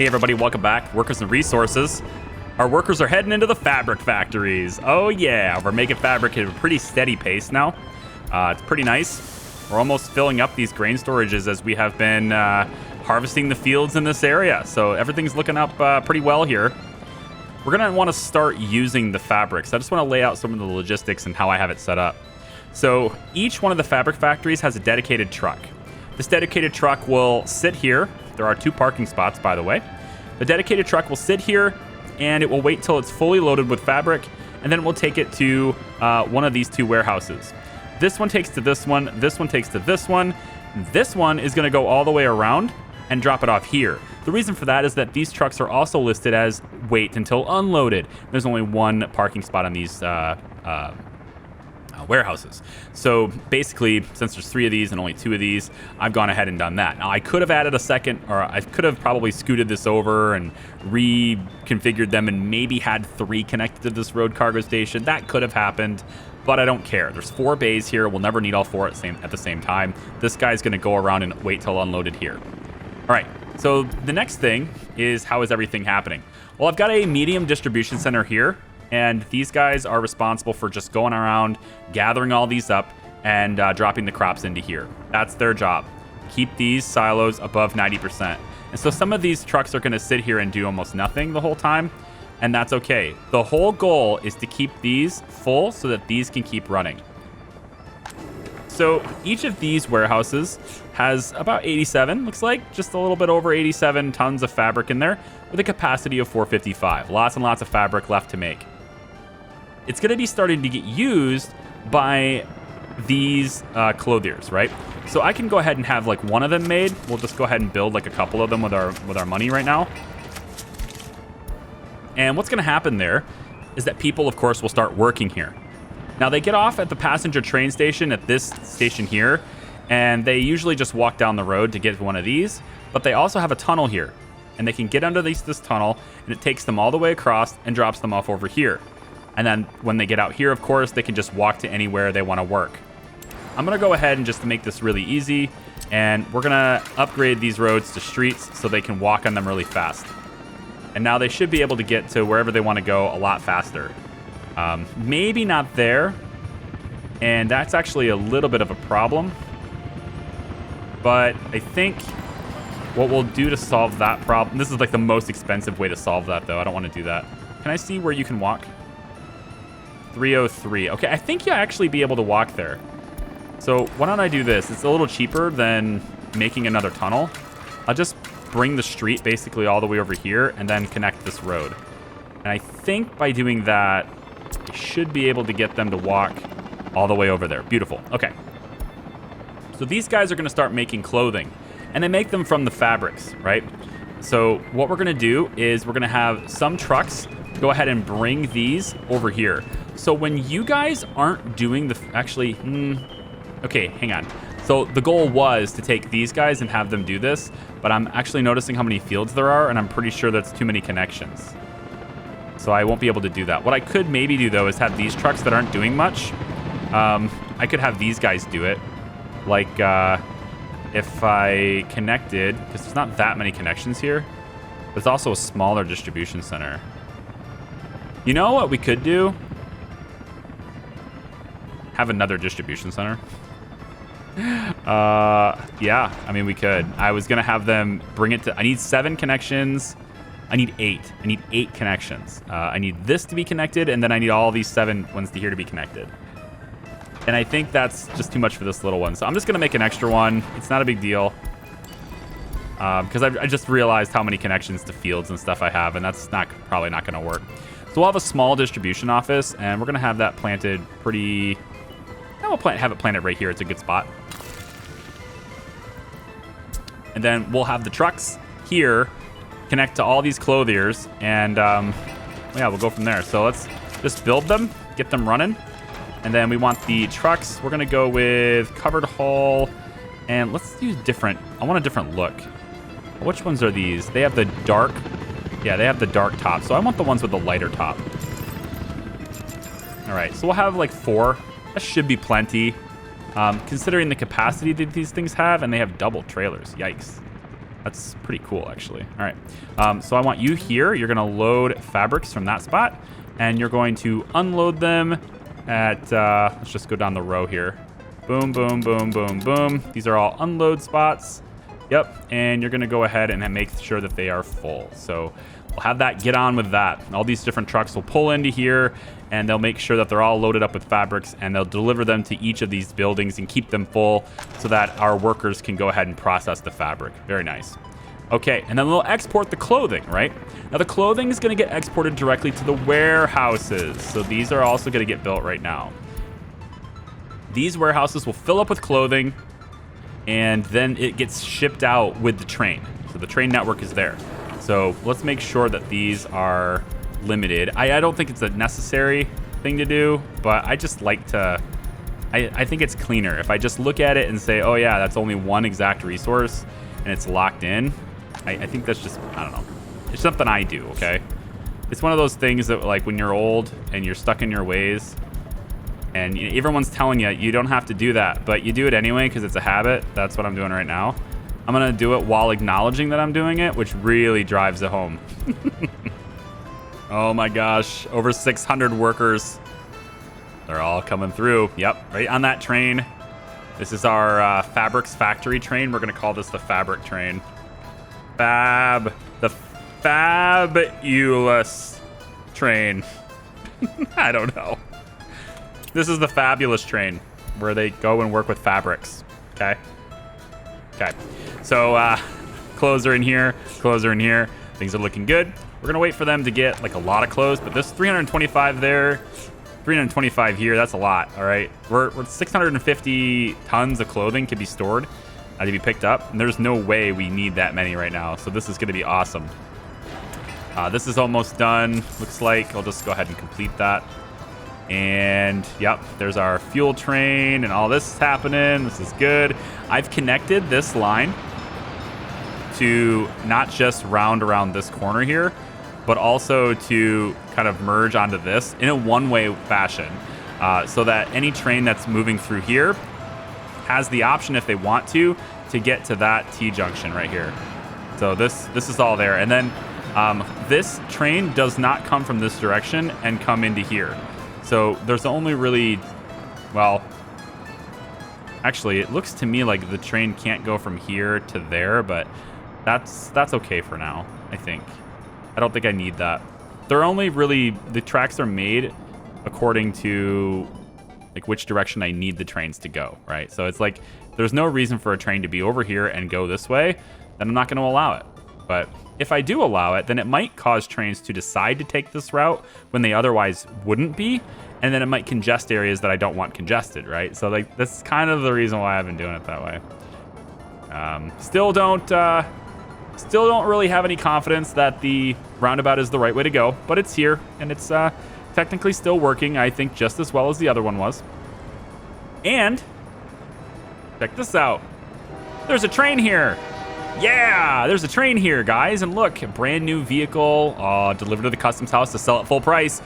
Hey everybody, welcome back. Workers and resources. Our workers are heading into the fabric factories. Oh yeah, we're making fabric at a pretty steady pace now. It's pretty nice. We're almost filling up these grain storages as we have been harvesting the fields in this area. So everything's looking up pretty well here. We're gonna want to start using the fabrics. I just want to lay out some of the logistics and how I have it set up. So each one of the fabric factories has a dedicated truck. This dedicated truck will sit here. There are 2 parking spots, by the way. The dedicated truck will sit here, and it will wait till it's fully loaded with fabric, and then we'll take it to one of these 2 warehouses. This one takes to this one. This one takes to this one. This one is going to go all the way around and drop it off here. The reason for that is that these trucks are also listed as wait until unloaded. There's only 1 parking spot on these warehouses. So basically, since there's 3 of these and only 2 of these, I've gone ahead and done that. Now I could have added a second, or I could have probably scooted this over and reconfigured them and maybe had 3 connected to this road cargo station. That could have happened, but I don't care. There's 4 bays here. We'll never need all 4 at the same time. This guy's going to go around and wait till unloaded here. All right. So the next thing is, how is everything happening? Well, I've got a medium distribution center here. And these guys are responsible for just going around, gathering all these up, and dropping the crops into here. That's their job. Keep these silos above 90%. And so some of these trucks are going to sit here and do almost nothing the whole time, and that's okay. The whole goal is to keep these full so that these can keep running. So each of these warehouses has about 87, looks like, just a little bit over 87 tons of fabric in there with a capacity of 455. Lots and lots of fabric left to make. It's going to be starting to get used by these clothiers, right? So I can go ahead and have like 1 of them made. We'll just go ahead and build like a couple of them with our money right now. And what's going to happen there is that people, of course, will start working here. Now they get off at the passenger train station at this station here, and they usually just walk down the road to get to one of these, but they also have a tunnel here, and they can get under this tunnel, and it takes them all the way across and drops them off over here. And then when they get out here, of course, they can just walk to anywhere they want to work. I'm going to go ahead and just make this really easy, and we're going to upgrade these roads to streets so they can walk on them really fast. And now they should be able to get to wherever they want to go a lot faster. Maybe not there, and that's actually a little bit of a problem. But I think what we'll do to solve that problem... This is like the most expensive way to solve that, though. I don't want to do that. Can I see where you can walk? 303. Okay, I think you'll actually be able to walk there. So why don't I do this? It's a little cheaper than making another tunnel. I'll just bring the street basically all the way over here and then connect this road. And I think by doing that, I should be able to get them to walk all the way over there. Beautiful. Okay. So these guys are going to start making clothing, and they make them from the fabrics, right? So what we're going to do is we're going to have some trucks go ahead and bring these over here. So when you guys aren't doing the... Actually, okay, hang on. So the goal was to take these guys and have them do this, but I'm actually noticing how many fields there are, and I'm pretty sure that's too many connections. So I won't be able to do that. What I could maybe do, though, is have these trucks that aren't doing much. I could have these guys do it. Like, if I connected... Because there's not that many connections here. There's also a smaller distribution center. You know what we could do? Have another distribution center. Yeah, I mean, we could. I was going to have them bring it to... I need 7 connections. I need 8. I need 8 connections. I need this to be connected, and then I need all these 7 ones here to be connected. And I think that's just too much for this little one. So I'm just going to make an extra one. It's not a big deal. Because I just realized how many connections to fields and stuff I have, and that's probably not going to work. So we'll have a small distribution office, and we're going to have that planted pretty... We'll have it planted right here. It's a good spot. And then we'll have the trucks here connect to all these clothiers, and yeah, we'll go from there. So let's just build them, get them running. And then we want the trucks. We're going to go with covered hull, and let's use different... I want a different look. Which ones are these? They have the dark... Yeah, they have the dark top, so I want the ones with the lighter top. All right, so we'll have like 4. That should be plenty, considering the capacity that these things have, and they have double trailers. Yikes. That's pretty cool, actually. All right. So I want you here. You're going to load fabrics from that spot, and you're going to unload them at, let's just go down the row here. Boom, boom, boom, boom, boom. These are all unload spots. Yep. And you're going to go ahead and make sure that they are full. So we'll have that get on with that. All these different trucks will pull into here, and they'll make sure that they're all loaded up with fabrics, and they'll deliver them to each of these buildings and keep them full so that our workers can go ahead and process the fabric. Very nice. Okay, and then they'll export the clothing, right? Now the clothing is going to get exported directly to the warehouses. So these are also going to get built right now. These warehouses will fill up with clothing, and then it gets shipped out with the train. So the train network is there. So let's make sure that these are limited. I don't think it's a necessary thing to do, but I just like to, I think it's cleaner. If I just look at it and say, oh yeah, that's only one exact resource and it's locked in, I think that's just, I don't know. It's something I do, okay? It's one of those things that, like, when you're old and you're stuck in your ways and everyone's telling you, you don't have to do that, but you do it anyway because it's a habit. That's what I'm doing right now. I'm going to do it while acknowledging that I'm doing it, which really drives it home. Oh my gosh, over 600 workers. They're all coming through. Yep, right on that train. This is our fabrics factory train. We're going to call this the fabric train. The fabulous train. I don't know. This is the fabulous train where they go and work with fabrics. Okay. Okay. So clothes are in here. Clothes are in here. Things are looking good. We're going to wait for them to get like a lot of clothes, but this 325 there, 325 here, that's a lot. All right. We're 650 tons of clothing can be stored to be picked up. And there's no way we need that many right now. So this is going to be awesome. This is almost done. Looks like I'll just go ahead and complete that. And yep, there's our fuel train and all this is happening. This is good. I've connected this line to not just round around this corner here, but also to kind of merge onto this in a one-way fashion, so that any train that's moving through here has the option, if they want to get to that T-junction right here. So this is all there. And then this train does not come from this direction and come into here. So there's only really, well, actually, it looks to me like the train can't go from here to there, but that's okay for now, I think. I don't think I need that. They're only really, the tracks are made according to like which direction I need the trains to go, right? So it's like, there's no reason for a train to be over here and go this way, then I'm not going to allow it. But if I do allow it, then it might cause trains to decide to take this route when they otherwise wouldn't be, and then it might congest areas that I don't want congested, right? So like, that's kind of the reason why I've been doing it that way. Still don't really have any confidence that the roundabout is the right way to go, but it's here, and it's technically still working, I think, just as well as the other one was. And check this out. There's a train here. Yeah, there's a train here, guys. And look, a brand new vehicle delivered to the customs house to sell at full price.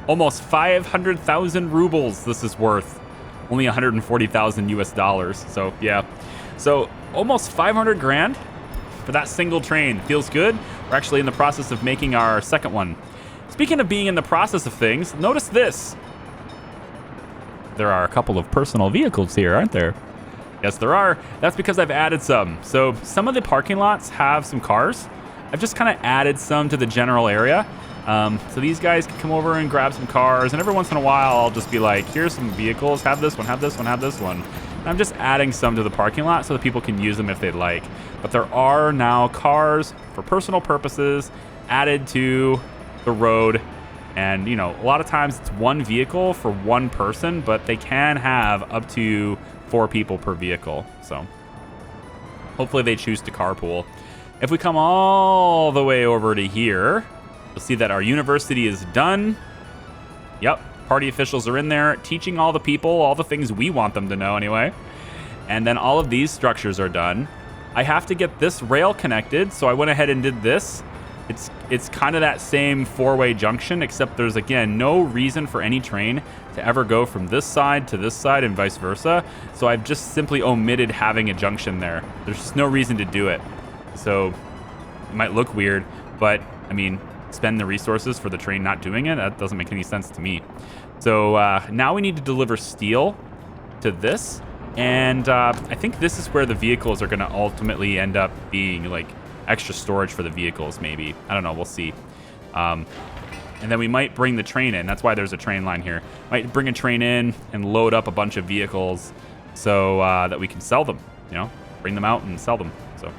Almost 500,000 rubles this is worth. Only 140,000 US dollars. So, yeah. So, almost 500 grand for that single train. Feels good. We're actually in the process of making our second one. Speaking of being in the process of things, notice this. There are a couple of personal vehicles here, aren't there? Yes, there are. That's because I've added some. So some of the parking lots have some cars. I've just kind of added some to the general area. So these guys can come over and grab some cars. And every once in a while, I'll just be like, here's some vehicles. Have this one, have this one, have this one. And I'm just adding some to the parking lot so that people can use them if they'd like. But there are now cars for personal purposes added to the road. And, you know, a lot of times it's one vehicle for one person, but they can have up to 4 people per vehicle. So hopefully they choose to carpool. If we come all the way over to here, you'll see that our university is done. Yep, party officials are in there teaching all the people all the things we want them to know anyway. And then all of these structures are done. I have to get this rail connected, so I went ahead and did this. It's kind of that same 4-way junction, except there's, again, no reason for any train to ever go from this side to this side and vice versa. So I've just simply omitted having a junction there. There's just no reason to do it. So it might look weird, but I mean, spend the resources for the train not doing it? That doesn't make any sense to me. So now we need to deliver steel to this. And I think this is where the vehicles are going to ultimately end up being, like, extra storage for the vehicles, maybe. I don't know. We'll see. And then we might bring the train in. That's why there's a train line here. Might bring a train in and load up a bunch of vehicles so that we can sell them, you know, bring them out and sell them. So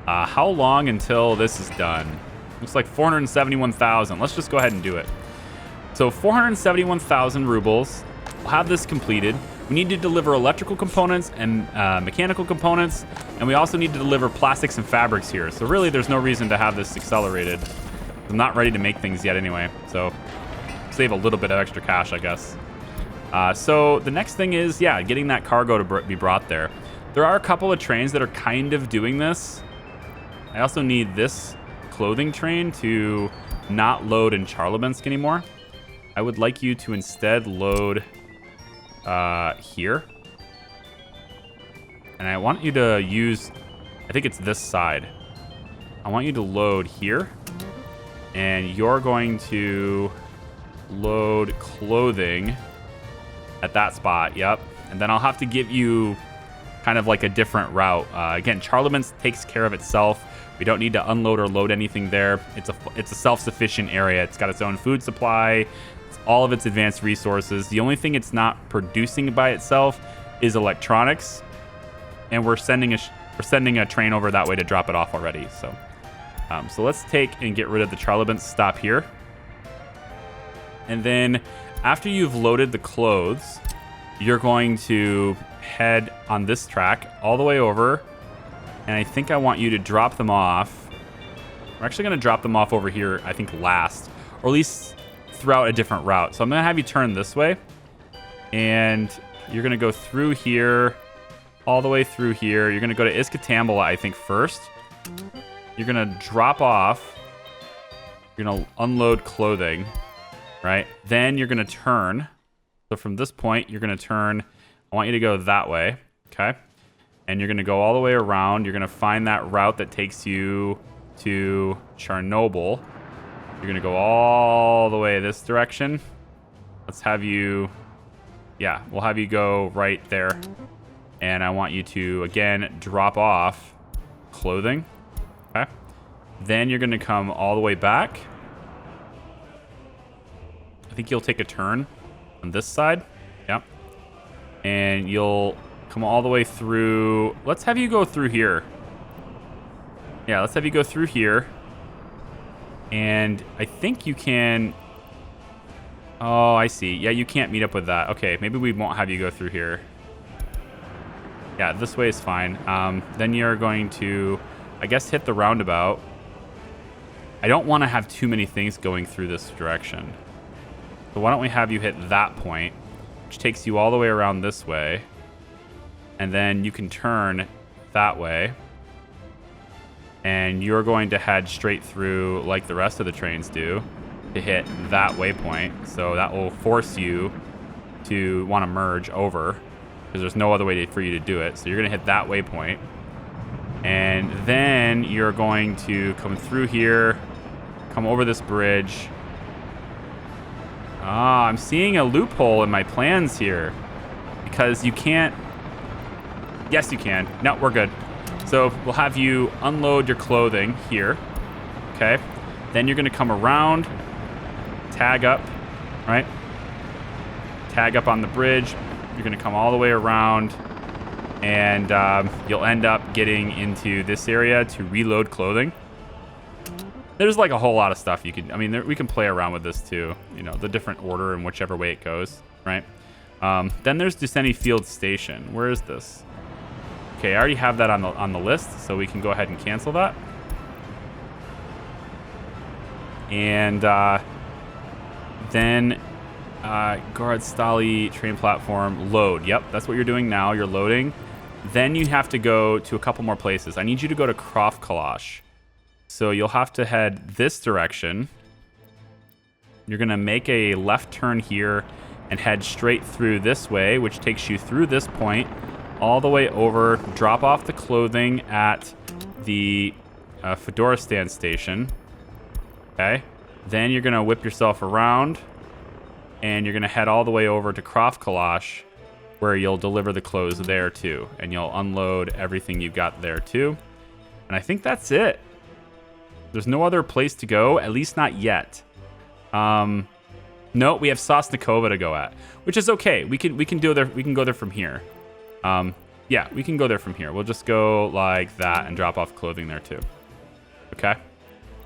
how long until this is done? Looks like 471,000. Let's just go ahead and do it. So 471,000 rubles. We'll have this completed. We need to deliver electrical components and mechanical components, and we also need to deliver plastics and fabrics here. So really, there's no reason to have this accelerated. I'm not ready to make things yet anyway, so save a little bit of extra cash, I guess. So the next thing is, yeah, getting that cargo to be brought there. There are a couple of trains that are kind of doing this. I also need this clothing train to not load in Charlabinsk anymore. I would like you to instead load here. And I want you to use, I think it's this side. I want you to load here. And you're going to load clothing at that spot. Yep. And then I'll have to give you kind of like a different route. Again, Charlabinsk takes care of itself. We don't need to unload or load anything there. It's a self-sufficient area. It's got its own food supply. All of its advanced resources. The only thing it's not producing by itself is electronics, and we're sending a train over that way to drop it off already. So let's take and get rid of the Charlabinsk stop here, and then after you've loaded the clothes, you're going to head on this track all the way over, and I think I want you to drop them off. We're actually going to drop them off over here, I think, last, or at least throughout a different route. So I'm going to have you turn this way, and you're going to go through here, all the way through here. You're going to go to Iskatambala, I think, first. You're going to drop off. You're going to unload clothing, right? Then you're going to turn. So from this point, you're going to turn. I want you to go that way, okay? And you're going to go all the way around. You're going to find that route that takes you to Chernobyl. You're going to go all the way this direction. Let's have you... Yeah, we'll have you go right there. And I want you to, again, drop off clothing. Okay. Then you're going to come all the way back. I think you'll take a turn on this side. Yep. And you'll come all the way through. Let's have you go through here. Yeah, let's have you go through here. And I think you can... Oh, I see. Yeah, you can't meet up with that. Okay, maybe we won't have you go through here. Yeah, this way is fine. Then you're going to, I guess, hit the roundabout. I don't want to have too many things going through this direction. So why don't we have you hit that point, which takes you all the way around this way. And then you can turn that way. And you're going to head straight through like the rest of the trains do to hit that waypoint. So that will force you to want to merge over because there's no other way for you to do it. So you're going to hit that waypoint. And then you're going to come through here, come over this bridge. Ah, I'm seeing a loophole in my plans here because you can't... Yes, you can. No, we're good. So we'll have you unload your clothing here, okay? Then you're going to come around, tag up, right? Tag up on the bridge. You're going to come all the way around, and you'll end up getting into this area to reload clothing. There's like a whole lot of stuff you can... I mean, we can play around with this too, you know, the different order and whichever way it goes, right? Then there's Dusseny Field Station. Where is this? Okay, I already have that on the list, so we can go ahead and cancel that. And then Gorodstali train platform, load. Yep, that's what you're doing now. You're loading. Then you have to go to a couple more places. I need you to go to Krofkalash. So you'll have to head this direction. You're going to make a left turn here and head straight through this way, which takes you through this point, all the way over, drop off the clothing at the Fedora stand station. Okay. Then you're going to whip yourself around, and you're going to head all the way over to Croft Kalash, where you'll deliver the clothes there too. And you'll unload everything you've got there too. And I think that's it. There's no other place to go, at least not yet. No, we have Sosnikova to go at, which is okay. We can do there. We can go there from here. Yeah, we can go there from here. We'll just go like that and drop off clothing there too. Okay.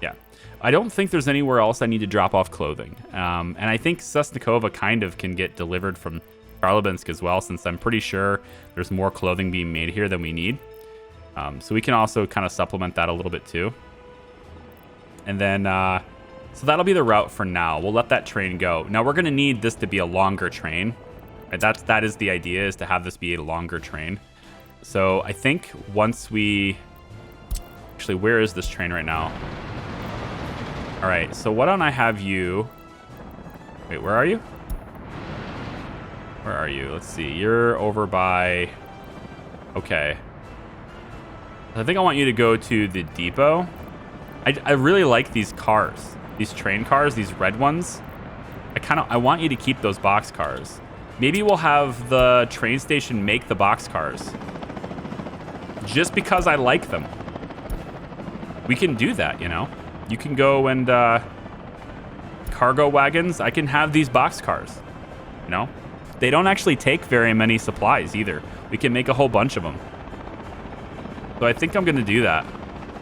Yeah. I don't think there's anywhere else I need to drop off clothing. And I think Sosnikova kind of can get delivered from Karlibinsk as well, since I'm pretty sure there's more clothing being made here than we need. So we can also kind of supplement that a little bit too. And then, so that'll be the route for now. We'll let that train go. Now we're going to need this to be a longer train. Right? That is the idea, is to have this be a longer train. So I think once we, actually, where is this train right now? All right. So why don't I have you, wait, where are you? Where are you? Let's see. You're over by, okay. I think I want you to go to the depot. I really like these cars, these train cars, these red ones. I want you to keep those box cars. Maybe we'll have the train station make the box cars, just because I like them. We can do that, you know. You can go and cargo wagons. I can have these box cars. You know, they don't actually take very many supplies either. We can make a whole bunch of them. So I think I'm gonna do that.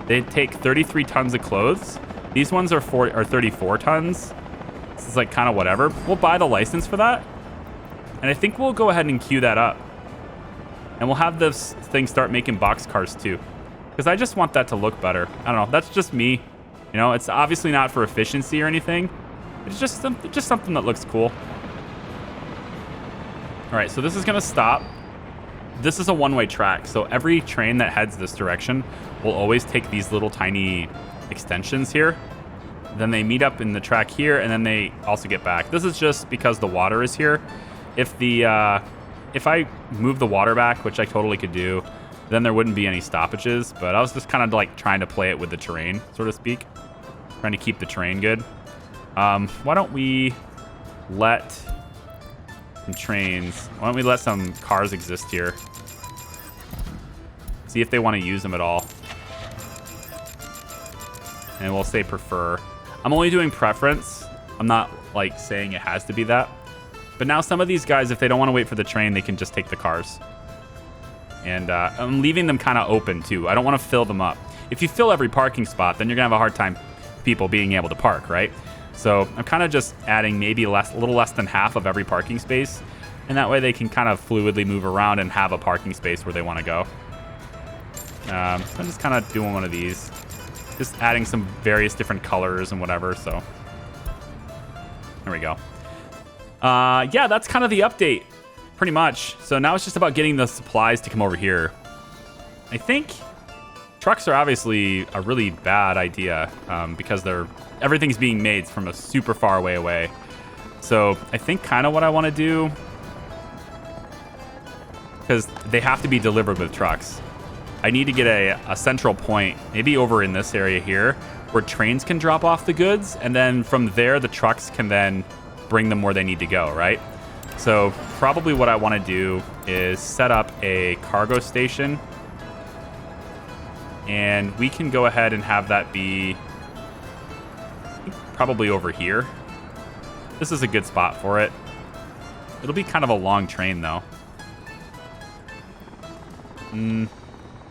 They take 33 tons of clothes. These ones are 34 tons. This is like kind of whatever. We'll buy the license for that. And I think we'll go ahead and queue that up. And we'll have this thing start making box cars too. Because I just want that to look better. I don't know. That's just me. You know, it's obviously not for efficiency or anything. It's just something that looks cool. All right, so this is going to stop. This is a one-way track, so every train that heads this direction will always take these little tiny extensions here. Then they meet up in the track here, and then they also get back. This is just because the water is here. If I move the water back, which I totally could do, then there wouldn't be any stoppages. But I was just kind of like trying to play it with the terrain, so to speak, trying to keep the terrain good. Why don't we let some trains? Why don't we let some cars exist here? See if they want to use them at all. And we'll say prefer. I'm only doing preference. I'm not like saying it has to be that. But now some of these guys, if they don't want to wait for the train, they can just take the cars. And I'm leaving them kind of open too. I don't want to fill them up. If you fill every parking spot, then you're gonna have a hard time people being able to park, right? So I'm kind of just adding maybe a little less than half of every parking space. And that way they can kind of fluidly move around and have a parking space where they want to go. So I'm just kind of doing one of these. Just adding some various different colors and whatever, so. There we go. Yeah, that's kind of the update, pretty much. So now it's just about getting the supplies to come over here. I think trucks are obviously a really bad idea because everything's being made from a super far away. So I think kind of what I want to do, because they have to be delivered with trucks. I need to get a central point, maybe over in this area here, where trains can drop off the goods, and then from there the trucks can then bring them where they need to go, right? So probably what I want to do is set up a cargo station, and we can go ahead and have that be probably over here. This is a good spot for it. It'll be kind of a long train though.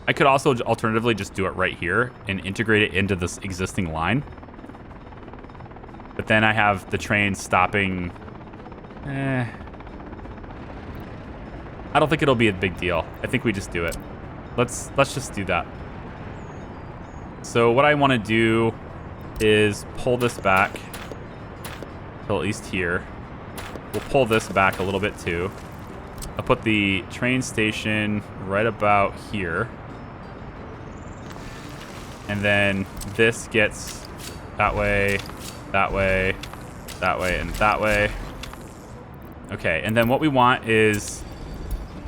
I could also alternatively just do it right here and integrate it into this existing line. But then I have the train stopping. I don't think it'll be a big deal. I think we just do it. Let's just do that. So what I want to do is pull this back till at least here. We'll pull this back a little bit too. I'll put the train station right about here. And then this gets that way, that way, that way, and that way. Okay, and then what we want is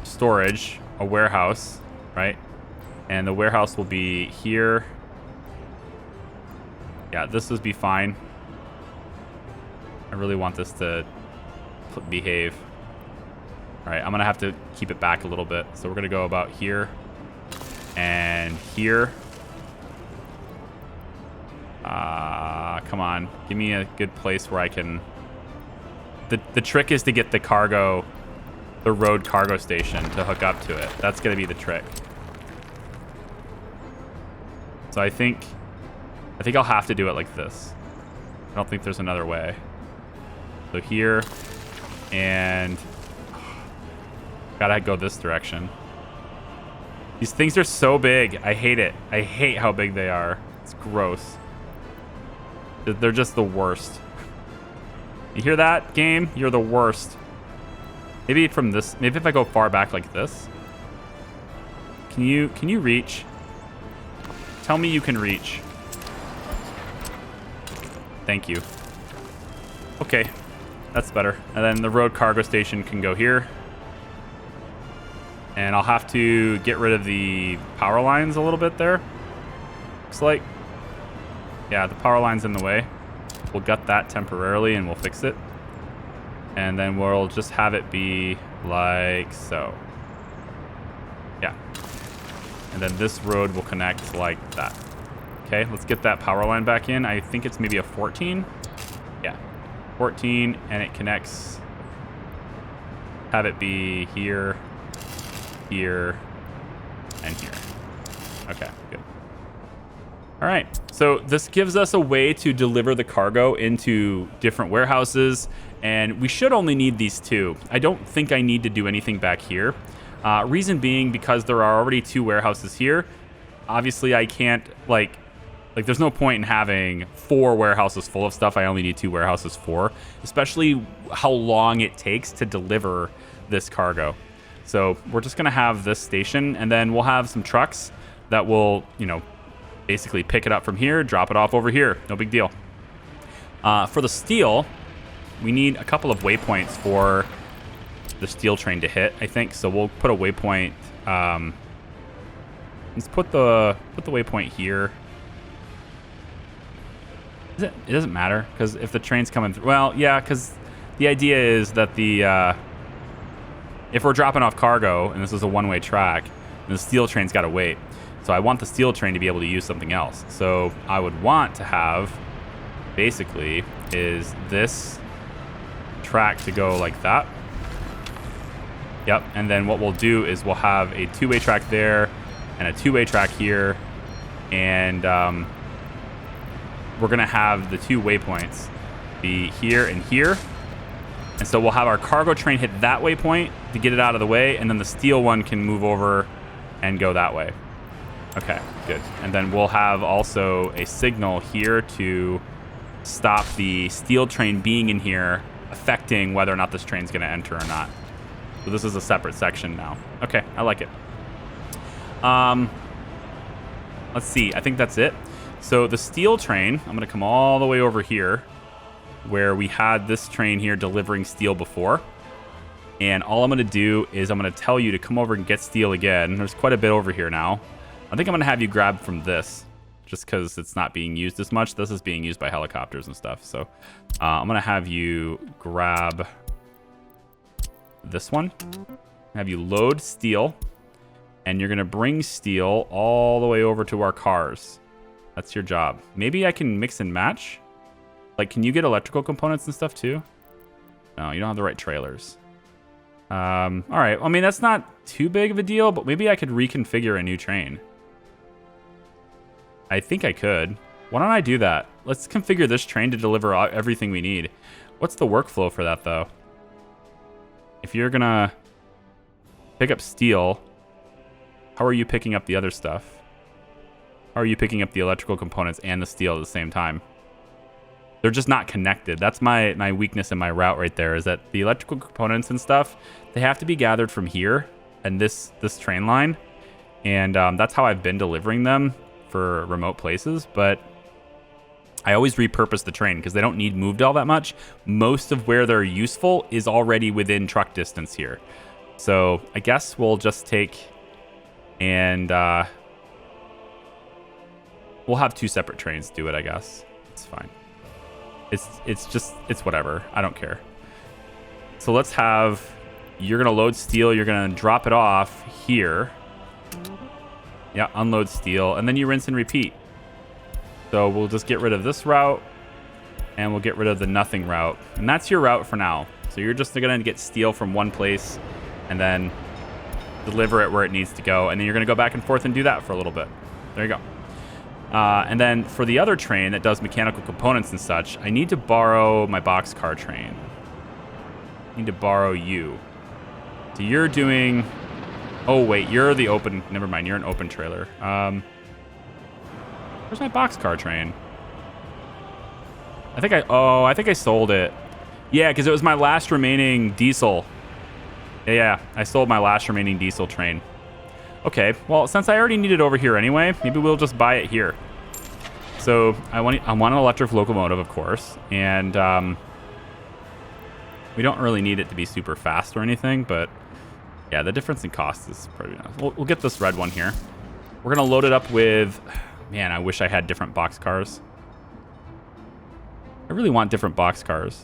storage, a warehouse, right? And the warehouse will be here. Yeah, this would be fine. I really want this to behave. All right, I'm going to have to keep it back a little bit. So we're going to go about here and here. Come on. Give me a good place where I can... The trick is to get the road cargo station to hook up to it. That's going to be the trick. So I think I'll have to do it like this. I don't think there's another way. So here, and gotta go this direction. These things are so big. I hate it. I hate how big they are. It's gross. They're just the worst. You hear that, game? You're the worst. Maybe from this. Maybe if I go far back like this. Can you reach? Tell me you can reach. Thank you. Okay, that's better. And then the road cargo station can go here. And I'll have to get rid of the power lines a little bit there. Looks like. Yeah, the power line's in the way. We'll gut that temporarily and we'll fix it. And then we'll just have it be like so. Yeah. And then this road will connect like that. Okay, let's get that power line back in. I think it's maybe a 14. Yeah, 14, and it connects. Have it be here, here, and here. Okay, good. All right, so this gives us a way to deliver the cargo into different warehouses, and we should only need these two. I don't think I need to do anything back here. Reason being because there are already 2 warehouses here. Obviously, I can't, like there's no point in having 4 warehouses full of stuff. I only need 2 warehouses for, especially how long it takes to deliver this cargo. So we're just going to have this station, and then we'll have some trucks that will, basically pick it up from here, drop it off over here. No big deal. For the steel, we need a couple of waypoints for the steel train to hit, I think. So we'll put a waypoint. Let's put the waypoint here. It doesn't matter, because if the train's coming through... Well, yeah, because the idea is that if we're dropping off cargo, and this is a one-way track, then the steel train's got to wait. So I want the steel train to be able to use something else. So I would want to have, basically, is this track to go like that. Yep, and then what we'll do is we'll have a 2-way track there and a 2-way track here, and we're going to have the 2 waypoints be here and here. And so we'll have our cargo train hit that waypoint to get it out of the way, and then the steel one can move over and go that way. Okay, good. And then we'll have also a signal here to stop the steel train being in here, affecting whether or not this train's going to enter or not. So this is a separate section now. Okay, I like it. Let's see. I think that's it. So the steel train, I'm going to come all the way over here where we had this train here delivering steel before. And all I'm going to do is I'm going to tell you to come over and get steel again. There's quite a bit over here now. I think I'm going to have you grab from this just because it's not being used as much. This is being used by helicopters and stuff. So I'm going to have you grab this one. Have you load steel. And you're going to bring steel all the way over to our cars. That's your job. Maybe I can mix and match. Like, can you get electrical components and stuff too? No, you don't have the right trailers. All right. I mean, that's not too big of a deal, but maybe I could reconfigure a new train. I think I could. Why don't I do that? Let's configure this train to deliver everything we need. What's the workflow for that, though? If you're going to pick up steel, how are you picking up the other stuff? How are you picking up the electrical components and the steel at the same time? They're just not connected. That's my weakness in my route right there, is that the electrical components and stuff, they have to be gathered from here and this train line. And that's how I've been delivering them for remote places. But I always repurpose the train because they don't need moved all that much. Most of where they're useful is already within truck distance here. So I guess we'll just take and we'll have 2 separate trains do it, I guess. It's fine. It's whatever. I don't care. So let's have, you're going to load steel. You're going to drop it off here. Yeah, unload steel. And then you rinse and repeat. So we'll just get rid of this route. And we'll get rid of the nothing route. And that's your route for now. So you're just going to get steel from one place and then deliver it where it needs to go. And then you're going to go back and forth and do that for a little bit. There you go. And then for the other train that does mechanical components and such, I need to borrow my boxcar train. I need to borrow you. So you're doing... Oh, wait. You're the open... Never mind. You're an open trailer. Where's my boxcar train? I think I sold it. Yeah, because it was my last remaining diesel. Yeah, I sold my last remaining diesel train. Okay, well, since I already need it over here anyway, maybe we'll just buy it here. So I want an electric locomotive, of course, and we don't really need it to be super fast or anything, but yeah, the difference in cost is pretty nice. We'll get this red one here. We're gonna load it up with, man, I wish I had different boxcars. I really want different boxcars.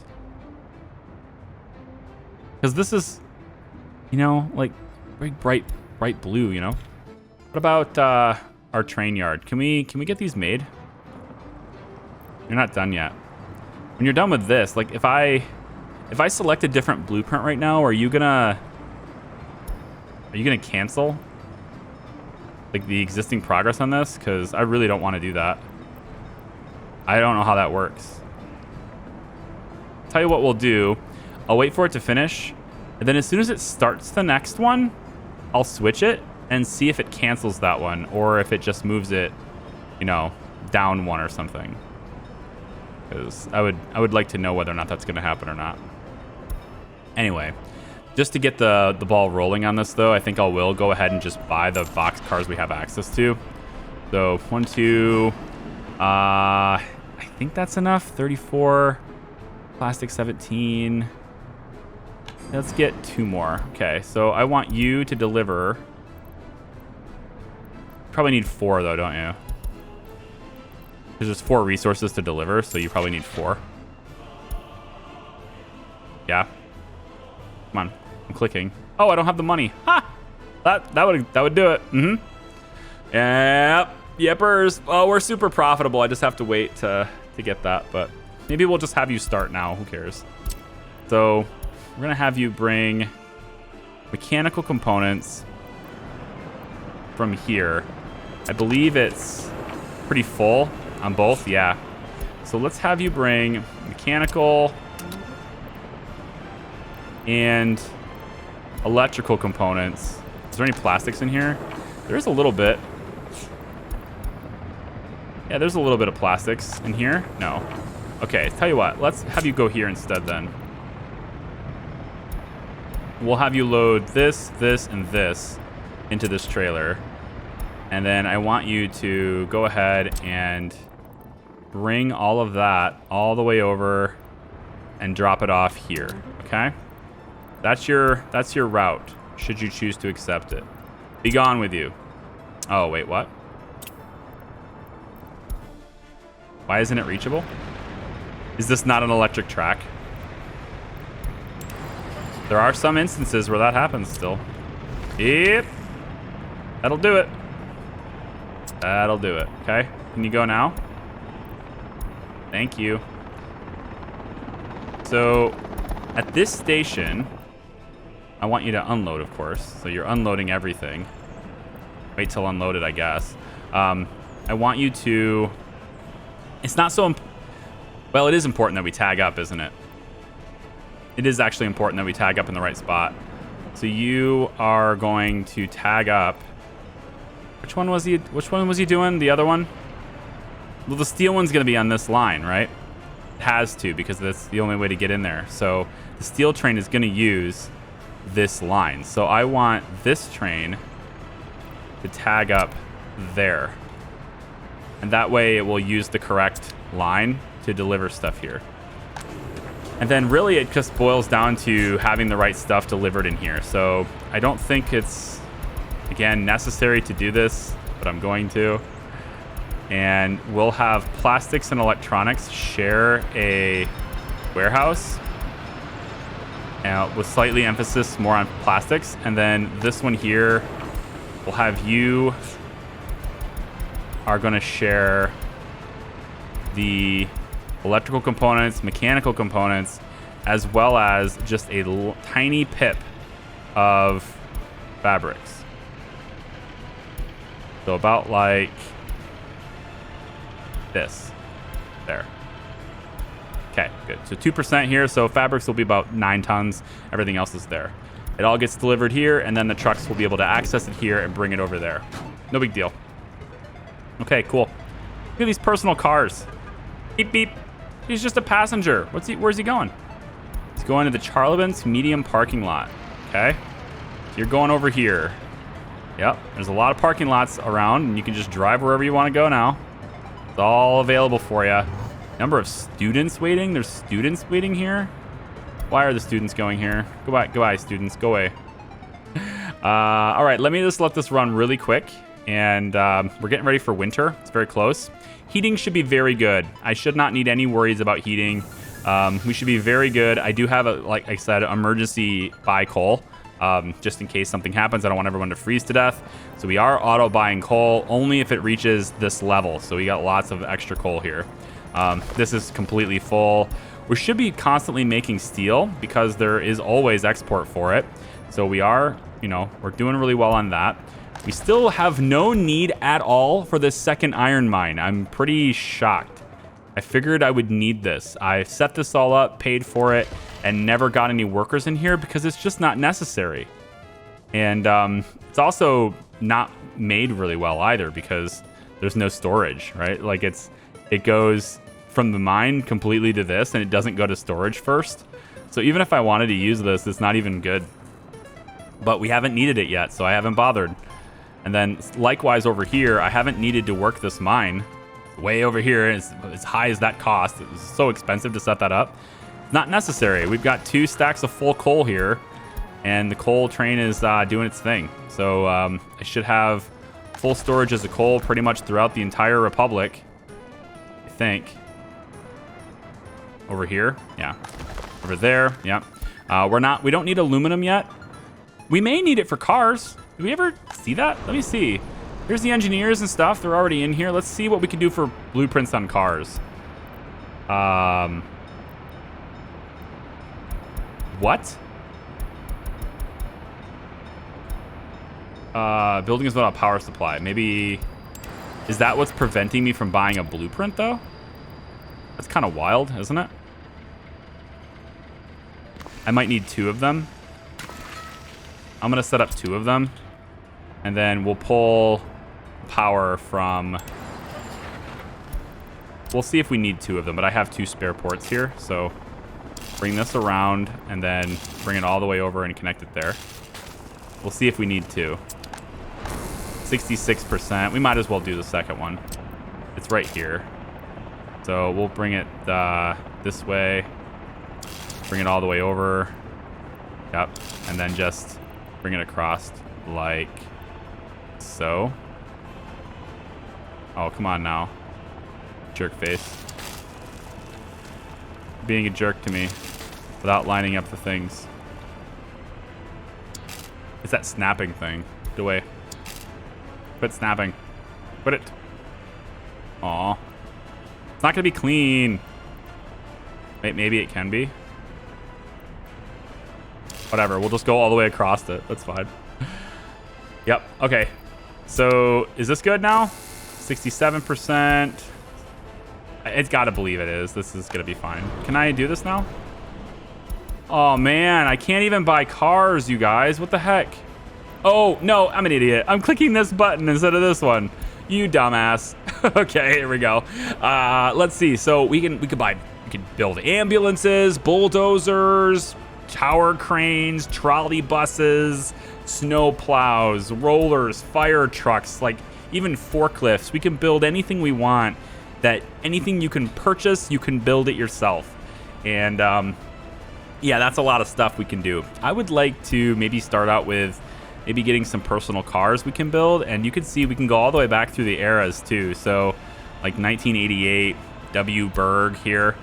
Because this is, you know, like very bright blue, you know? What about our train yard? Can we get these made? You're not done yet. When you're done with this, like if I select a different blueprint right now, are you gonna cancel like the existing progress on this? Because I really don't want to do that. I don't know how that works. Tell you what we'll do. I'll wait for it to finish, and then as soon as it starts the next one, I'll switch it and see if it cancels that one or if it just moves it, you know, down one or something. Because I would like to know whether or not that's going to happen or not. Anyway, just to get the ball rolling on this, though, I think I will go ahead and just buy the box cars we have access to. So 1, 2, I think that's enough. 34, plastic 17. Let's get 2 more. Okay, so I want you to deliver. Probably need 4 though, don't you? Because there's 4 resources to deliver, so you probably need 4. Yeah. Come on, I'm clicking. Oh, I don't have the money. Ha! That would do it. Mm-hmm. Yep. Yepers. Oh, we're super profitable. I just have to wait to get that, but maybe we'll just have you start now. Who cares? So we're gonna have you bring mechanical components from here. I believe it's pretty full on both. Yeah. So let's have you bring mechanical and electrical components. Is there any plastics in here? There is a little bit. Yeah, there's a little bit of plastics in here. No. Okay, tell you what. Let's have you go here instead then. We'll have you load this, this, and this into this trailer. And then I want you to go ahead and bring all of that all the way over and drop it off here. Okay? That's your route, should you choose to accept it. Be gone with you. Oh, wait, what? Why isn't it reachable? Is this not an electric track? There are some instances where that happens still. Yep. That'll do it. That'll do it. Okay. Can you go now? Thank you. So, at this station, I want you to unload, of course. So you're unloading everything. Wait till unloaded, I guess. I want you to... It's not so... Well, it is important that we tag up, isn't it? It is actually important that we tag up in the right spot. So you are going to tag up... Which one was he doing? The other one? Well, the steel one's going to be on this line, right? It has to, because that's the only way to get in there. So the steel train is going to use this line. So I want this train to tag up there. And that way it will use the correct line to deliver stuff here. And then really it just boils down to having the right stuff delivered in here. So I don't think it's, again, necessary to do this, but I'm going to. And we'll have plastics and electronics share a warehouse, with slightly emphasis more on plastics. And then this one here, we'll have you are going to share the electrical components, mechanical components, as well as just a tiny pip of fabrics. So about like this. There. Okay, good. So 2% here. So fabrics will be about 9 tons. Everything else is there. It all gets delivered here, and then the trucks will be able to access it here and bring it over there. No big deal. Okay, cool. Look at these personal cars. Beep, beep. He's just a passenger. Where's he going? He's going to the Charlevans medium parking lot. Okay. So you're going over here. Yep. There's a lot of parking lots around, and you can just drive wherever you want to go now. It's all available for you. Number of students waiting. There's students waiting here. Why are the students going here? Goodbye, students. Go away. All right, let this run really quick. And we're getting ready for winter. It's very close. Heating should be very good. I should not need any worries about heating. We should be very good. I do have, like I said, emergency buy coal. Just in case something happens. I don't want everyone to freeze to death. So we are auto buying coal only if it reaches this level. So we got lots of extra coal here. This is completely full. We should be constantly making steel because there is always export for it. So we are, we're doing really well on that. We still have no need at all for this second iron mine. I'm pretty shocked. I figured I would need this. I set this all up, paid for it, and never got any workers in here because it's just not necessary. And it's also not made really well either because there's no storage, right? Like it goes from the mine completely to this, and it doesn't go to storage first. So even if I wanted to use this, it's not even good. But we haven't needed it yet, so I haven't bothered. And then likewise over here, I haven't needed to work this mine. Way over here, as high as that cost. It was so expensive to set that up. Not necessary. We've got 2 stacks of full coal here, and the coal train is doing its thing. So I should have full storage of coal pretty much throughout the entire Republic, I think. Over here, yeah. Over there, yeah. We don't need aluminum yet. We may need it for cars. Did we ever see that? Let me see. Here's the engineers and stuff. They're already in here. Let's see what we can do for blueprints on cars. What? Building is without power supply. Maybe... Is that what's preventing me from buying a blueprint, though? That's kind of wild, isn't it? I might need 2 of them. I'm going to set up 2 of them. And then we'll pull power from... We'll see if we need 2 of them, but I have 2 spare ports here. So bring this around and then bring it all the way over and connect it there. We'll see if we need 2. 66%. We might as well do the second one. It's right here. So we'll bring it this way. Bring it all the way over. Yep. And then just bring it across like so. Oh, come on now. Jerk face. Being a jerk to me without lining up the things. It's that snapping thing. Get away. Quit snapping. Quit it. Aw. It's not gonna be clean. Wait, maybe it can be. Whatever, we'll just go all the way across it. That's fine. Yep, okay. So, is this good now? 67%. It's gotta believe it is. This is gonna be fine. Can I do this now? Oh man, I can't even buy cars, you guys. What the heck? Oh, no, I'm an idiot. I'm clicking this button instead of this one. You dumbass. Okay, here we go. Let's see. So we can build ambulances, bulldozers, tower cranes, trolley buses, snow plows, rollers, fire trucks, like even forklifts. We can build anything we want. Anything you can purchase, you can build it yourself. And yeah, that's a lot of stuff we can do. I would like to maybe start out with maybe getting some personal cars we can build, and you can see we can go all the way back through the eras too. So like 1988 W Berg here.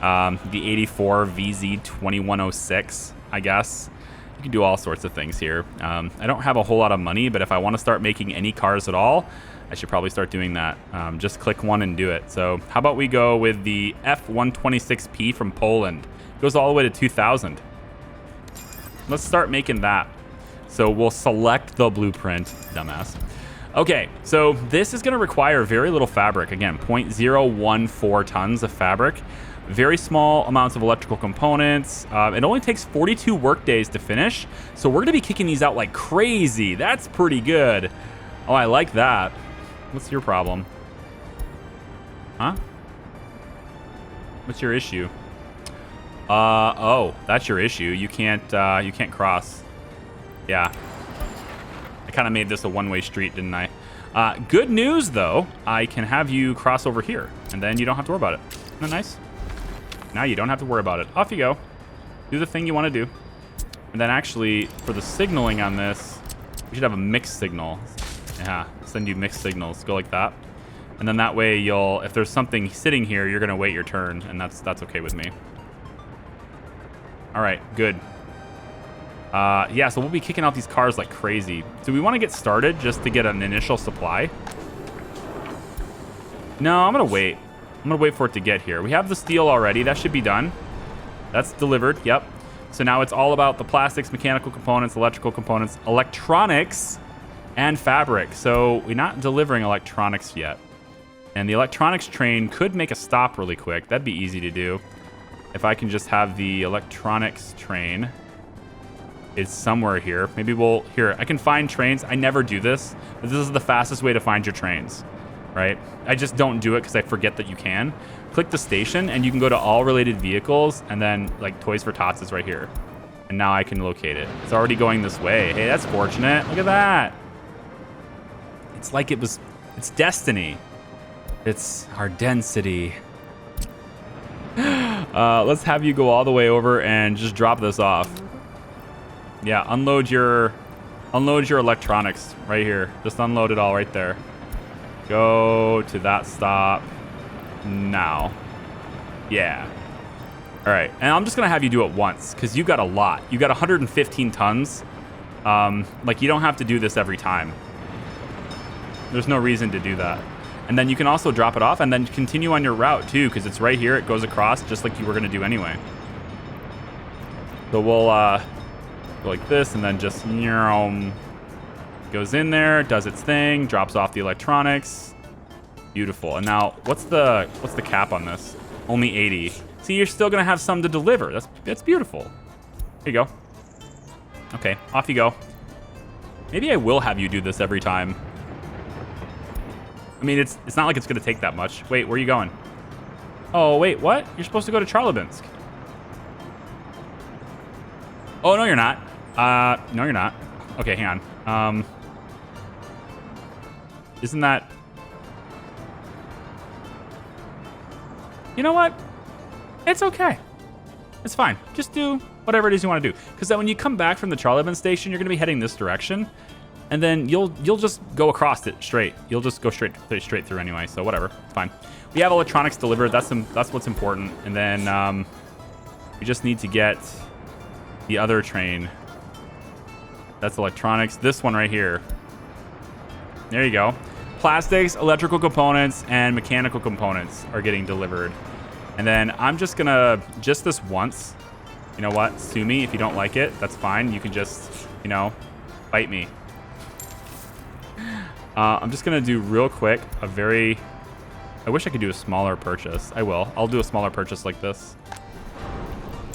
The 84 VZ 2106, I guess. You can do all sorts of things here. I don't have a whole lot of money, but if I want to start making any cars at all, I should probably start doing that. Just click one and do it. So how about we go with the F126P from Poland? It goes all the way to 2000. Let's start making that. So we'll select the blueprint, dumbass. Okay, so this is going to require very little fabric. Again, 0.014 tons of fabric. Very small amounts of electrical components. It only takes 42 work days to finish. So we're going to be kicking these out like crazy. That's pretty good. Oh, I like that. What's your problem? Huh? What's your issue? Oh, that's your issue. You can't cross. Yeah. I kind of made this a one-way street, didn't I? Good news, though. I can have you cross over here, and then you don't have to worry about it. Isn't that nice? Now you don't have to worry about it. Off you go. Do the thing you want to do. And then actually, for the signaling on this, we should have a mixed signal. Yeah, send you mixed signals. Go like that. And then that way you'll, if there's something sitting here, you're going to wait your turn, and that's okay with me. All right, good. Yeah, so we'll be kicking out these cars like crazy. Do we want to get started just to get an initial supply? No, I'm going to wait. I'm going to wait for it to get here. We have the steel already. That should be done. That's delivered. Yep. So now it's all about the plastics, mechanical components, electrical components, electronics, and fabric. So we're not delivering electronics yet. And the electronics train could make a stop really quick. That'd be easy to do. If I can just have the electronics train is somewhere here. Maybe we'll... Here, I can find trains. I never do this, but this is the fastest way to find your trains, right? I just don't do it because I forget that you can. Click the station, and you can go to all related vehicles, and then, like, Toys for Tots is right here. And now I can locate it. It's already going this way. Hey, that's fortunate. Look at that. It's like it was... It's destiny. It's our density. Let's have you go all the way over and just drop this off. Yeah, unload your electronics right here. Just unload it all right there. Go to that stop now. Yeah. All right, and I'm just gonna have you do it once because you got a lot. You got 115 tons. Like, you don't have to do this every time. There's no reason to do that. And then you can also drop it off and then continue on your route too, because it's right here. It goes across just like you were gonna do anyway. So we'll go like this, and then just goes in there, does its thing, drops off the electronics. Beautiful. And now, what's the cap on this? Only 80. See, you're still gonna have some to deliver. That's beautiful. Here you go. Okay, off you go. Maybe I will have you do this every time. I mean, it's not like it's gonna take that much. Wait, where are you going? Oh, wait, what? You're supposed to go to Charlabinsk. Oh, no, you're not. No, you're not. Okay, hang on. Isn't that... You know what? It's okay. It's fine. Just do whatever it is you want to do. Because then when you come back from the Charlabinsk station, you're going to be heading this direction. And then you'll just go across it straight. You'll just go straight through anyway. So whatever. It's fine. We have electronics delivered. That's what's important. And then we just need to get the other train. That's electronics. This one right here. There you go. Plastics, electrical components, and mechanical components are getting delivered. And then I'm just gonna, just this once, you know what, sue me if you don't like it. That's fine. You can just, you know, fight me. I'm just gonna do real quick a very, I wish I could do a smaller purchase. I will. I'll do a smaller purchase like this.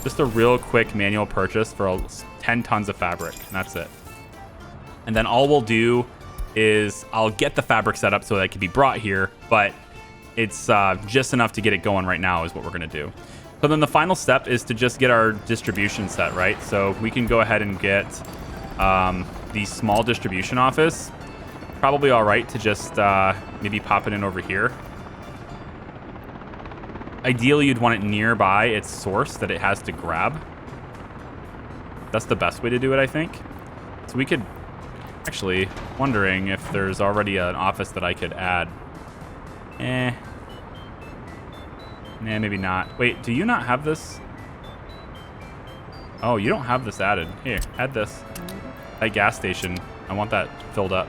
Just a real quick manual purchase for 10 tons of fabric. And that's it. And then all we'll do is I'll get the fabric set up so that it can be brought here, but it's just enough to get it going right now is what we're gonna do. So then the final step is to just get our distribution set, right? So we can go ahead and get the small distribution office. Probably all right to just maybe pop it in over here. Ideally, you'd want it nearby its source that it has to grab. That's the best way to do it, I think. So we could... Actually, wondering if there's already an office that I could add. Nah, maybe not. Wait, do you not have this? Oh, you don't have this added. Here, add this. That gas station. I want that filled up.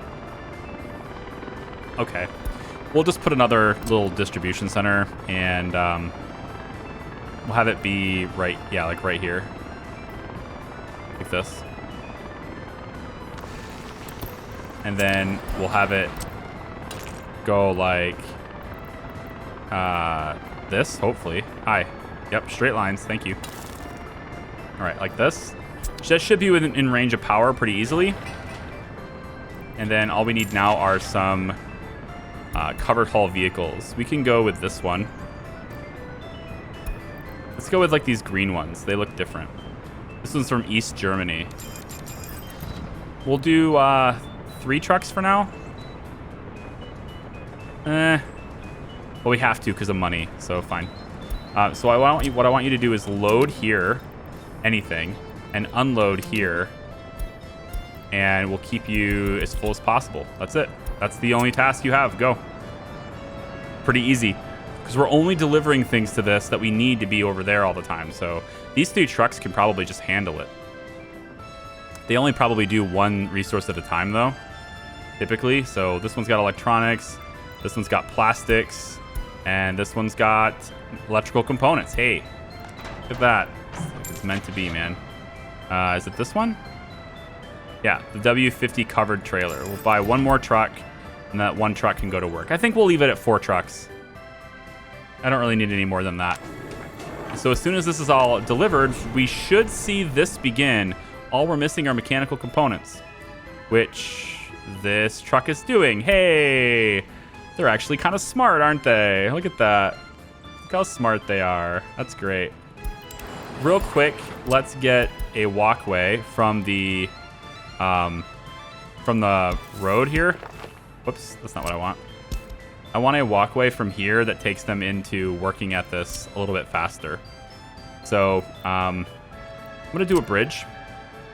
Okay. We'll just put another little distribution center, and we'll have it be right, yeah, like right here. Like this. And then we'll have it go like this, hopefully. Hi. Yep, straight lines. Thank you. All right, like this. That should be in range of power pretty easily. And then all we need now are some covered hull vehicles. We can go with this one. Let's go with like these green ones. They look different. This one's from East Germany. We'll do 3 trucks for now. Well, we have to because of money, so fine. So what I want you to do is load here, anything, and unload here, and we'll keep you as full as possible. That's it. That's the only task you have. Go. Pretty easy, because we're only delivering things to this that we need to be over there all the time. So these 3 trucks can probably just handle it. They only probably do 1 resource at a time, though, typically. So this one's got electronics, this one's got plastics, and this one's got electrical components. Hey, look at that. It's meant to be, man. Is it this one? Yeah, the W50 covered trailer. We'll buy 1 more truck, and that 1 truck can go to work. I think we'll leave it at 4 trucks. I don't really need any more than that. So as soon as this is all delivered, we should see this begin. All we're missing are mechanical components, which this truck is doing. Hey, they're actually kind of smart, aren't they? Look at that. Look how smart they are. That's great. Real quick, let's get a walkway from the road here. Whoops, that's not what I want. I want a walkway from here that takes them into working at this a little bit faster. So I'm gonna do a bridge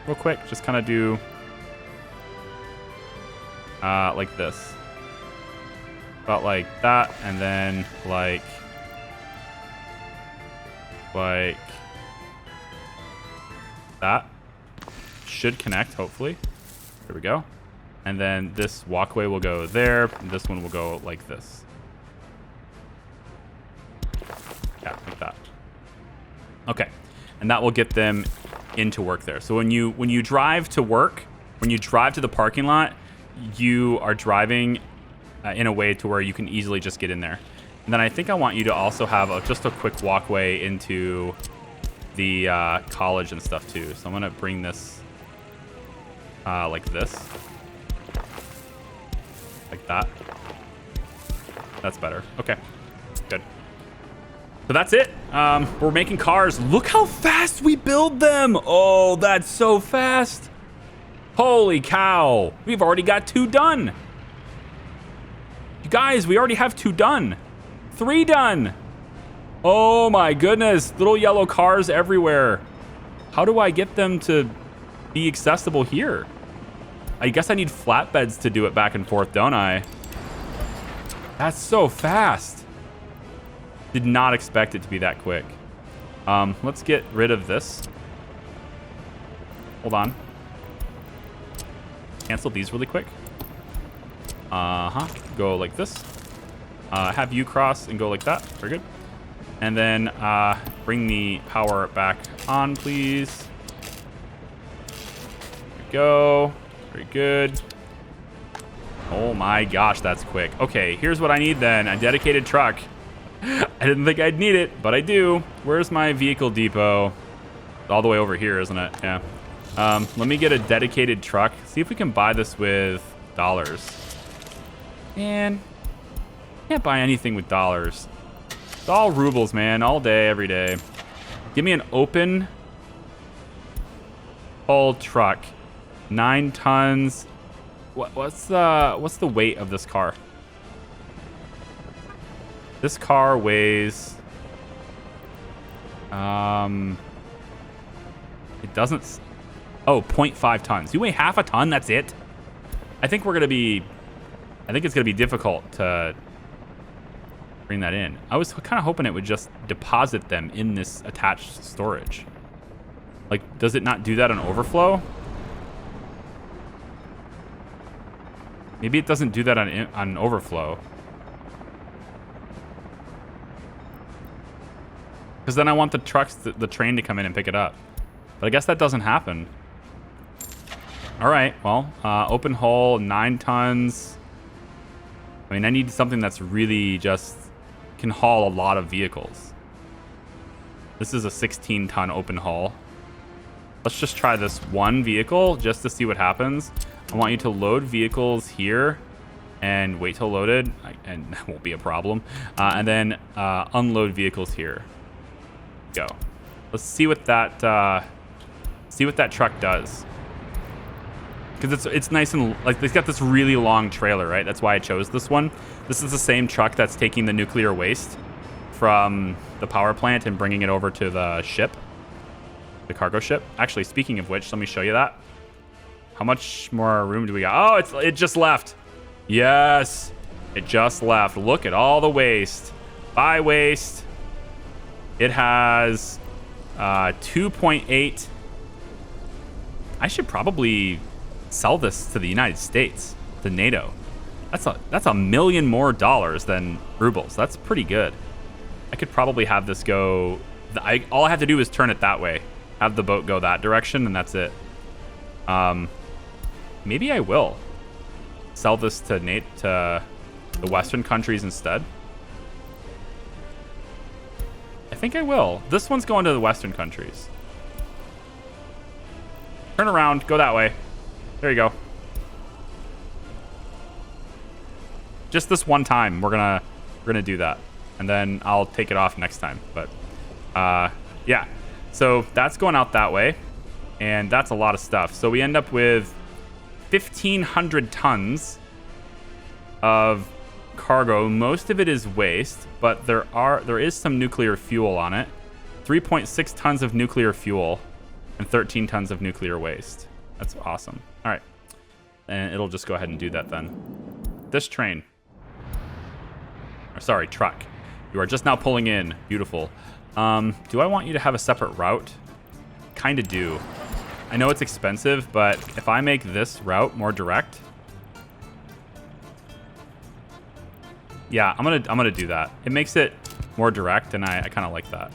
real quick. Just kind of do like this, about like that, and then like that. Should connect, hopefully. There we go. And then this walkway will go there, and this one will go like this. Yeah, like that. Okay. And that will get them into work there. So when you drive to work, when you drive to the parking lot, you are driving in a way to where you can easily just get in there. And then I think I want you to also have just a quick walkway into the college and stuff too. So I'm gonna bring this like this. Like that. That's better. Okay, good. So that's it. We're making cars. Look how fast we build them. Oh, that's so fast. Holy cow. We've already got 2 done. You guys, we already have 2 done. 3 done. Oh my goodness. Little yellow cars everywhere. How do I get them to be accessible here? I guess I need flatbeds to do it back and forth, don't I? That's so fast. Did not expect it to be that quick. Let's get rid of this. Hold on. Cancel these really quick. Go like this. Have you cross and go like that. Very good. And then bring the power back on, please. There we go. Very good. Oh my gosh, that's quick. Okay, here's what I need then. A dedicated truck. I didn't think I'd need it, but I do. Where's my vehicle depot? All the way over here, isn't it? Yeah. Let me get a dedicated truck. See if we can buy this with dollars. Man, can't buy anything with dollars. It's all rubles, man. All day, every day. Give me an open hull truck. 9 tons. What's the weight of this car? This car weighs it doesn't. Oh, 0.5 tons. You weigh half a ton. That's it. I think it's gonna be difficult to bring that in. I was kind of hoping it would just deposit them in this attached storage. Like, does it not do that on overflow? Maybe it doesn't do that on overflow. Because then I want the trucks, the train to come in and pick it up. But I guess that doesn't happen. All right, well, open hull, 9 tons. I mean, I need something that's really just can haul a lot of vehicles. This is a 16-ton open hull. Let's just try this one vehicle just to see what happens. I want you to load vehicles here and wait till loaded, and that won't be a problem. And then unload vehicles here. Go. Let's see what that truck does. Because it's nice and like it's got this really long trailer, right? That's why I chose this one. This is the same truck that's taking the nuclear waste from the power plant and bringing it over to the ship, the cargo ship. Actually, speaking of which, let me show you that. How much more room do we got? Oh, it just left. Yes, it just left. Look at all the waste. Buy waste. It has 2.8. I should probably sell this to the United States, to NATO. That's $1 million more than rubles. That's pretty good. I could probably have this go. All I have to do is turn it that way, have the boat go that direction, and that's it. Maybe I will sell this to the Western countries instead. I think I will. This one's going to the Western countries. Turn around, go that way. There you go. Just this one time, we're gonna do that, and then I'll take it off next time. But yeah, so that's going out that way, and that's a lot of stuff. So we end up with 1,500 tons of cargo. Most of it is waste, but there is some nuclear fuel on it. 3.6 tons of nuclear fuel and 13 tons of nuclear waste. That's awesome. All right, and it'll just go ahead and do that then. This train, or sorry, truck, you are just now pulling in. Beautiful. Do I want you to have a separate route? Kind of do. I know it's expensive, but if I make this route more direct, yeah, I'm gonna do that. It makes it more direct, and I kind of like that.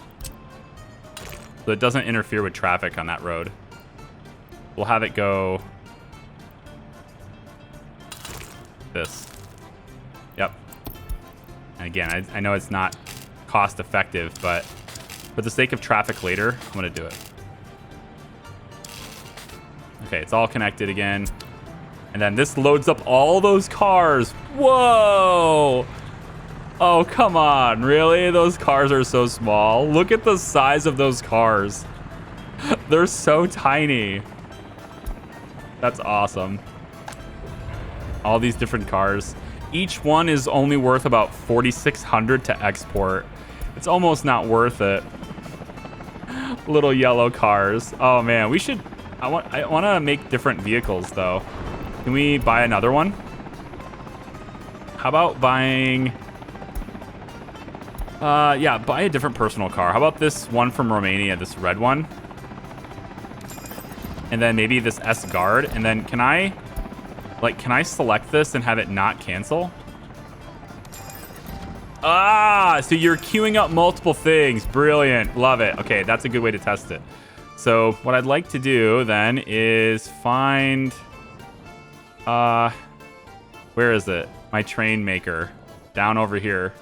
So it doesn't interfere with traffic on that road. We'll have it go this. Yep. And again, I know it's not cost effective, but for the sake of traffic later, I'm gonna do it. Okay, it's all connected again. And then this loads up all those cars. Whoa! Oh, come on. Really? Those cars are so small. Look at the size of those cars. They're so tiny. That's awesome. All these different cars. Each one is only worth about 4,600 to export. It's almost not worth it. Little yellow cars. Oh man, we should. I want to make different vehicles though. Can we buy another one? How about buying? Yeah, buy a different personal car. How about this one from Romania, this red one? And then maybe this S Guard. And then can I select this and have it not cancel? Ah, so you're queuing up multiple things. Brilliant. Love it. Okay, that's a good way to test it. So what I'd like to do then is find, where is it? My train maker down over here.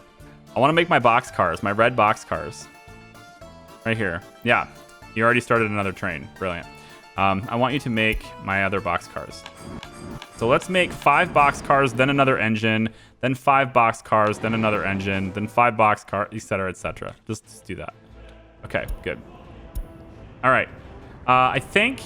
I want to make my box cars, my red box cars. Right here. Yeah, you already started another train. Brilliant. I want you to make my other box cars. So let's make 5 box cars, then another engine, then 5 box cars, then another engine, then 5 box cars, etc., etc. Just do that. Okay, good. All right. I think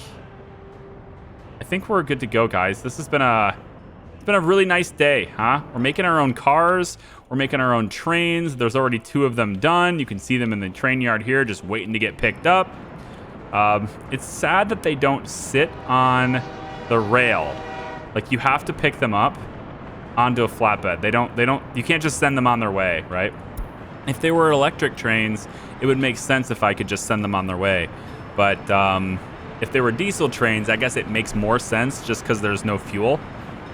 we're good to go, guys. This has been it's been a really nice day, huh? We're making our own cars. We're making our own trains. There's already 2 of them done. You can see them in the train yard here, just waiting to get picked up. It's sad that they don't sit on the rail. Like, you have to pick them up onto a flatbed. You can't just send them on their way, right? If they were electric trains, it would make sense if I could just send them on their way. But if they were diesel trains, I guess it makes more sense just because there's no fuel.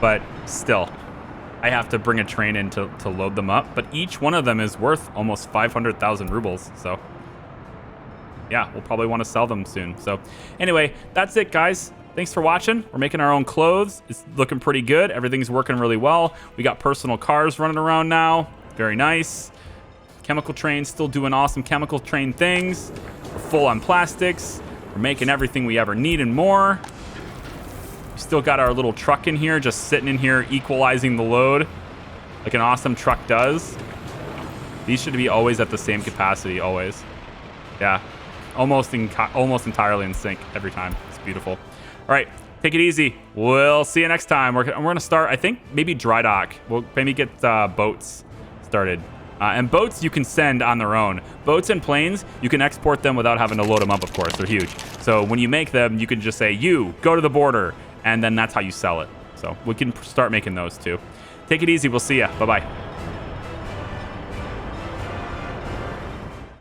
But still, I have to bring a train in to load them up. But each one of them is worth almost 500,000 rubles. So yeah, we'll probably want to sell them soon. So anyway, that's it, guys. Thanks for watching. We're making our own clothes. It's looking pretty good. Everything's working really well. We got personal cars running around now. Very nice. Chemical trains still doing awesome chemical train things. We're full on plastics. We're making everything we ever need and more. We still got our little truck in here, just sitting in here, equalizing the load like an awesome truck does. These should be always at the same capacity, always. Yeah, almost entirely in sync every time. It's beautiful. All right, take it easy. We'll see you next time. We're gonna start, I think, maybe dry dock. We'll maybe get boats started. And boats you can send on their own. Boats and planes, you can export them without having to load them up, of course. They're huge. So when you make them, you can just say, you, go to the border. And then that's how you sell it. So we can start making those too. Take it easy. We'll see ya. Bye-bye.